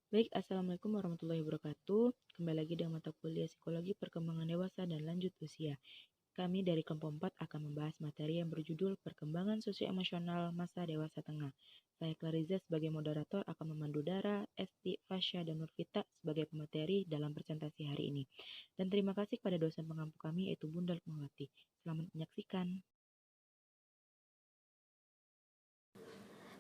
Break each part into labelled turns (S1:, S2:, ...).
S1: Baik, Assalamualaikum warahmatullahi wabarakatuh. Kembali lagi dengan mata kuliah Psikologi Perkembangan Dewasa dan Lanjut Usia. Kami dari kelompok 4 akan membahas materi yang berjudul Perkembangan Sosioemosional Masa Dewasa Tengah. Saya Clariza sebagai moderator akan memandu Dara, Esti, Fasya, dan Nurvita sebagai pemateri dalam presentasi hari ini. Dan terima kasih kepada dosen pengampu kami yaitu Bunda Lukmawati. Selamat menyaksikan.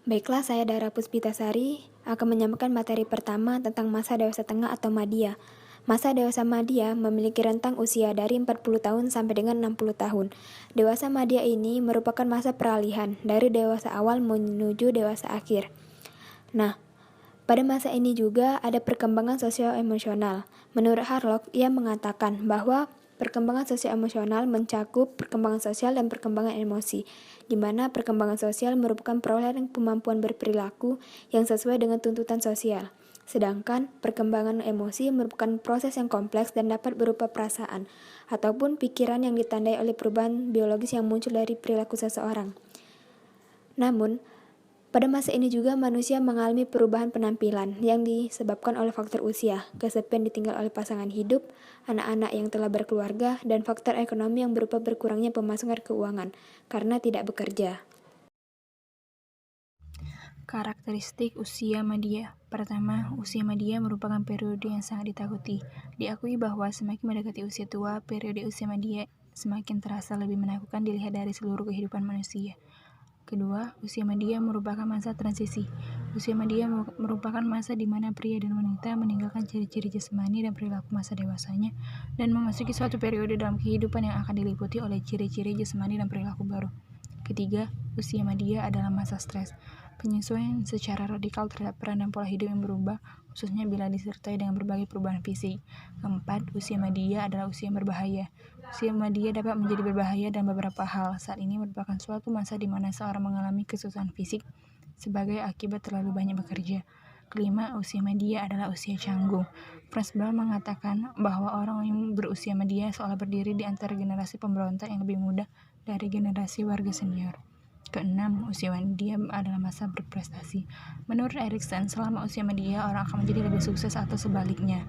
S2: Baiklah, saya Dara Puspitasari akan menyampaikan materi pertama tentang masa dewasa tengah atau madya. Masa dewasa madya memiliki rentang usia dari 40 tahun sampai dengan 60 tahun. Dewasa madya ini merupakan masa peralihan dari dewasa awal menuju dewasa akhir. Nah, pada masa ini juga ada perkembangan sosio-emosional. Menurut Harlock, ia mengatakan bahwa perkembangan sosio-emosional mencakup perkembangan sosial dan perkembangan emosi, di mana perkembangan sosial merupakan perolehan kemampuan berperilaku yang sesuai dengan tuntutan sosial. Sedangkan perkembangan emosi merupakan proses yang kompleks dan dapat berupa perasaan ataupun pikiran yang ditandai oleh perubahan biologis yang muncul dari perilaku seseorang. Namun, pada masa ini juga manusia mengalami perubahan penampilan yang disebabkan oleh faktor usia, kesepian ditinggal oleh pasangan hidup, anak-anak yang telah berkeluarga, dan faktor ekonomi yang berupa berkurangnya pemasukan keuangan karena tidak bekerja.
S3: Karakteristik usia madya. Pertama, usia madya merupakan periode yang sangat ditakuti. Diakui bahwa semakin mendekati usia tua, periode usia madya semakin terasa lebih menakutkan dilihat dari seluruh kehidupan manusia. Kedua, usia madya merupakan masa transisi. Usia madya merupakan masa di mana pria dan wanita meninggalkan ciri-ciri jasmani dan perilaku masa dewasanya dan memasuki suatu periode dalam kehidupan yang akan diliputi oleh ciri-ciri jasmani dan perilaku baru. Ketiga, usia madya adalah masa stres. Penyesuaian secara radikal terhadap peran dan pola hidup yang berubah, khususnya bila disertai dengan berbagai perubahan fisik. Keempat, usia madya adalah usia yang berbahaya. Usia madya dapat menjadi berbahaya dalam beberapa hal. Saat ini merupakan suatu masa di mana seorang mengalami kesusahan fisik sebagai akibat terlalu banyak bekerja. Kelima, usia madya adalah usia canggung. Franz Boal mengatakan bahwa orang yang berusia madya seolah berdiri di antara generasi pemberontak yang lebih muda dari generasi warga senior. Keenam, usia madya adalah masa berprestasi. Menurut Erikson, selama usia madya orang akan menjadi lebih sukses atau sebaliknya.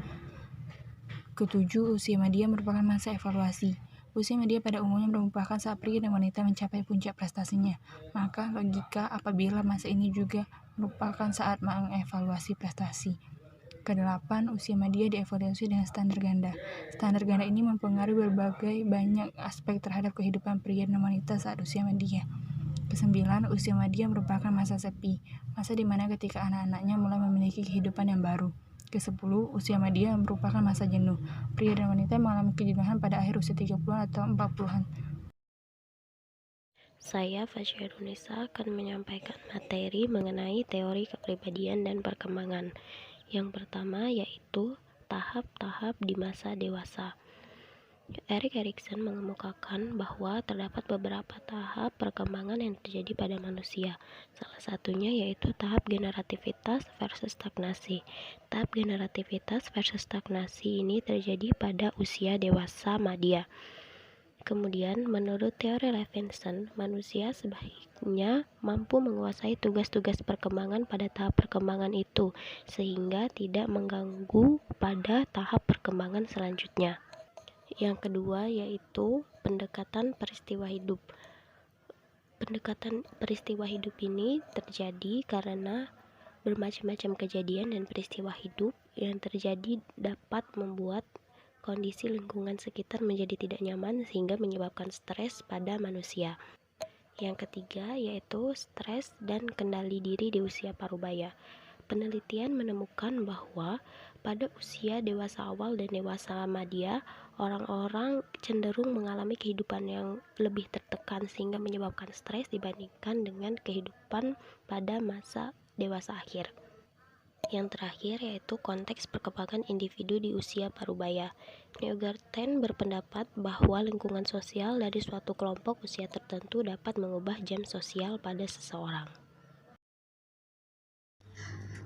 S3: Ketujuh, usia madya merupakan masa evaluasi. Usia madya pada umumnya merupakan saat pria dan wanita mencapai puncak prestasinya. Maka logika apabila masa ini juga merupakan saat mengevaluasi prestasi. Kedelapan, usia madya dievaluasi dengan standar ganda. Standar ganda ini mempengaruhi berbagai banyak aspek terhadap kehidupan pria dan wanita saat usia madya. Kesembilan, usia madya merupakan masa sepi, masa di mana ketika anak-anaknya mulai memiliki kehidupan yang baru. Kesepuluh, usia madya merupakan masa jenuh. Pria dan wanita mengalami kejenuhan pada akhir usia 30-an atau 40-an.
S4: Saya, Fasya Runisa, akan menyampaikan materi mengenai teori kepribadian dan perkembangan. Yang pertama yaitu tahap-tahap di masa dewasa. Erik Erikson mengemukakan bahwa terdapat beberapa tahap perkembangan yang terjadi pada manusia. Salah satunya yaitu tahap generativitas versus stagnasi. Tahap generativitas versus stagnasi ini terjadi pada usia dewasa madya. Kemudian, menurut teori Levinson, manusia sebaiknya mampu menguasai tugas-tugas perkembangan pada tahap perkembangan itu, sehingga tidak mengganggu pada tahap perkembangan selanjutnya. Yang kedua yaitu pendekatan peristiwa hidup. Pendekatan peristiwa hidup ini terjadi karena bermacam-macam kejadian dan peristiwa hidup yang terjadi dapat membuat kondisi lingkungan sekitar menjadi tidak nyaman sehingga menyebabkan stres pada manusia. Yang ketiga yaitu stres dan kendali diri di usia parubaya. Penelitian menemukan bahwa pada usia dewasa awal dan dewasa madya, orang-orang cenderung mengalami kehidupan yang lebih tertekan sehingga menyebabkan stres dibandingkan dengan kehidupan pada masa dewasa akhir. Yang terakhir yaitu konteks perkembangan individu di usia parubaya. Neugarten berpendapat bahwa lingkungan sosial dari suatu kelompok usia tertentu dapat mengubah jam sosial pada seseorang.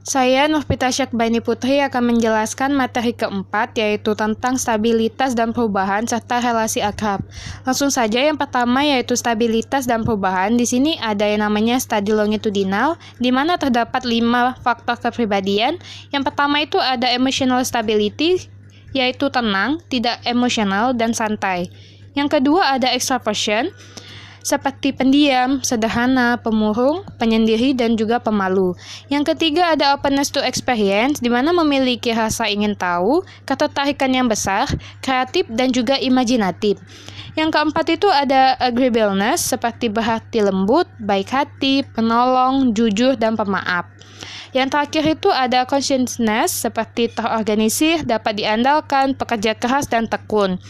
S5: Saya Nurfita Syakbani Putri akan menjelaskan materi keempat, yaitu tentang stabilitas dan perubahan serta relasi akrab. Langsung saja yang pertama yaitu stabilitas dan perubahan. Di sini ada yang namanya studi longitudinal, di mana terdapat 5 faktor kepribadian. Yang pertama itu ada emotional stability, yaitu tenang, tidak emosional, dan santai. Yang kedua ada extraversion, seperti pendiam, sederhana, pemurung, penyendiri, dan juga pemalu. Yang ketiga ada openness to experience, di mana memiliki rasa ingin tahu, ketertarikan yang besar, kreatif, dan juga imajinatif. Yang keempat itu ada agreeableness, seperti berhati lembut, baik hati, penolong, jujur, dan pemaaf. Yang terakhir itu ada conscientiousness, seperti terorganisir, dapat diandalkan, pekerja keras, dan tekun.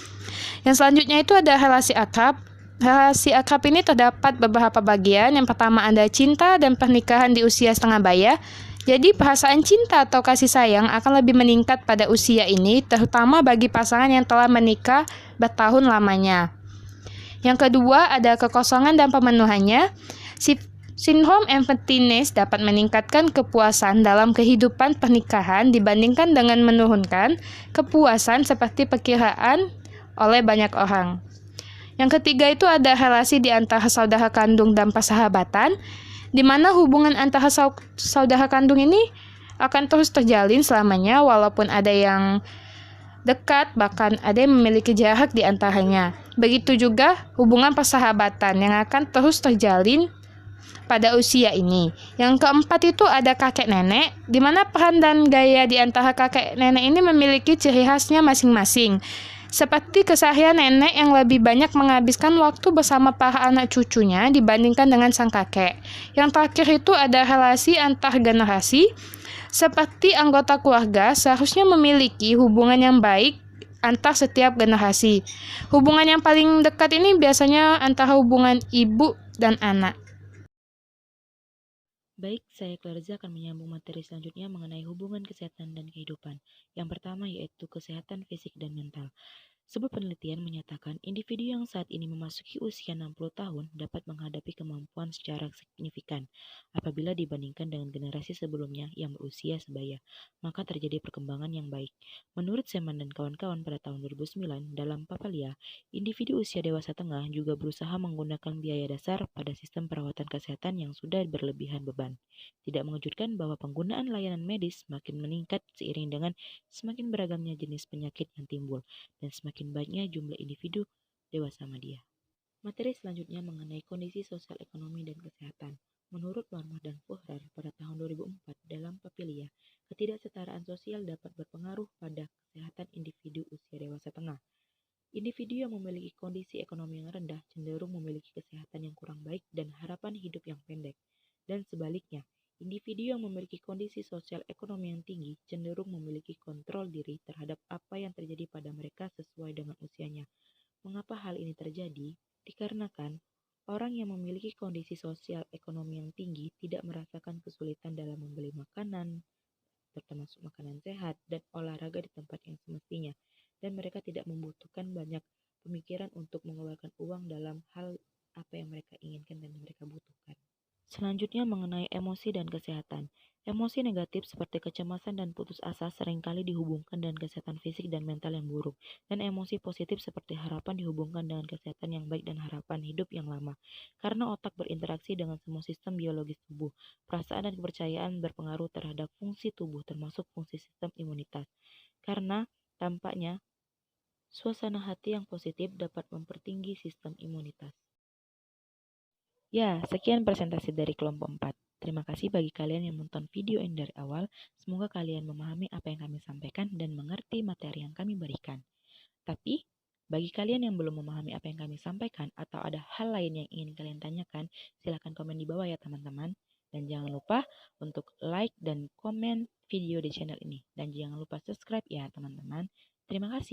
S5: Yang selanjutnya itu ada relasi akrab. Relasi akrab ini terdapat beberapa bagian. Yang pertama ada cinta dan pernikahan di usia setengah baya. Jadi perasaan cinta atau kasih sayang akan lebih meningkat pada usia ini, terutama bagi pasangan yang telah menikah bertahun lamanya. Yang kedua ada kekosongan dan pemenuhannya. Sindrom emptiness dapat meningkatkan kepuasan dalam kehidupan pernikahan dibandingkan dengan menurunkan kepuasan seperti perkiraan oleh banyak orang. Yang ketiga itu ada relasi di antara saudara kandung dan persahabatan, di mana hubungan antara saudara kandung ini akan terus terjalin selamanya, walaupun ada yang dekat, bahkan ada yang memiliki jarak di antaranya. Begitu juga hubungan persahabatan yang akan terus terjalin pada usia ini. Yang keempat itu ada kakek nenek, di mana peran dan gaya di antara kakek nenek ini memiliki ciri khasnya masing-masing. Seperti keseharian nenek yang lebih banyak menghabiskan waktu bersama para anak cucunya dibandingkan dengan sang kakek. Yang terakhir itu ada relasi antar generasi. Seperti anggota keluarga seharusnya memiliki hubungan yang baik antar setiap generasi. Hubungan yang paling dekat ini biasanya antara hubungan ibu dan anak.
S1: Baik, saya Clarza akan menyambung materi selanjutnya mengenai hubungan kesehatan dan kehidupan. Yang pertama yaitu kesehatan fisik dan mental. Sebuah penelitian menyatakan individu yang saat ini memasuki usia 60 tahun dapat menghadapi kemampuan secara signifikan apabila dibandingkan dengan generasi sebelumnya yang berusia sebaya, maka terjadi perkembangan yang baik. Menurut Seman dan kawan-kawan pada tahun 2009 dalam Papalia, individu usia dewasa tengah juga berusaha menggunakan biaya dasar pada sistem perawatan kesehatan yang sudah berlebihan beban. Tidak mengejutkan bahwa penggunaan layanan medis makin meningkat seiring dengan semakin beragamnya jenis penyakit yang timbul dan semakin banyaknya jumlah individu dewasa madya. Materi selanjutnya mengenai kondisi sosial ekonomi dan kesehatan. Menurut Warmah dan Fuhrar pada tahun 2004 dalam Papilia, ketidaksetaraan sosial dapat berpengaruh pada kesehatan individu usia dewasa tengah. Individu yang memiliki kondisi ekonomi yang rendah cenderung memiliki kesehatan yang kurang baik dan harapan hidup yang pendek. Dan sebaliknya, individu yang memiliki kondisi sosial ekonomi yang tinggi cenderung memiliki kontrol diri terhadap apa yang terjadi pada mereka sesuai dengan usianya. Mengapa hal ini terjadi? Dikarenakan orang yang memiliki kondisi sosial ekonomi yang tinggi tidak merasakan kesulitan dalam membeli makanan, termasuk makanan sehat dan olahraga di tempat yang semestinya, dan mereka tidak membutuhkan banyak pemikiran untuk mengeluarkan uang dalam hal apa yang mereka inginkan dan mereka butuhkan. Selanjutnya mengenai emosi dan kesehatan. Emosi negatif seperti kecemasan dan putus asa seringkali dihubungkan dengan kesehatan fisik dan mental yang buruk, dan emosi positif seperti harapan dihubungkan dengan kesehatan yang baik dan harapan hidup yang lama. Karena otak berinteraksi dengan semua sistem biologis tubuh, perasaan dan kepercayaan berpengaruh terhadap fungsi tubuh termasuk fungsi sistem imunitas. Karena tampaknya suasana hati yang positif dapat mempertinggi sistem imunitas. Ya, sekian presentasi dari kelompok 4. Terima kasih bagi kalian yang menonton video ini dari awal. Semoga kalian memahami apa yang kami sampaikan dan mengerti materi yang kami berikan. Tapi, bagi kalian yang belum memahami apa yang kami sampaikan atau ada hal lain yang ingin kalian tanyakan, silakan komen di bawah ya teman-teman. Dan jangan lupa untuk like dan komen video di channel ini. Dan jangan lupa subscribe ya teman-teman. Terima kasih.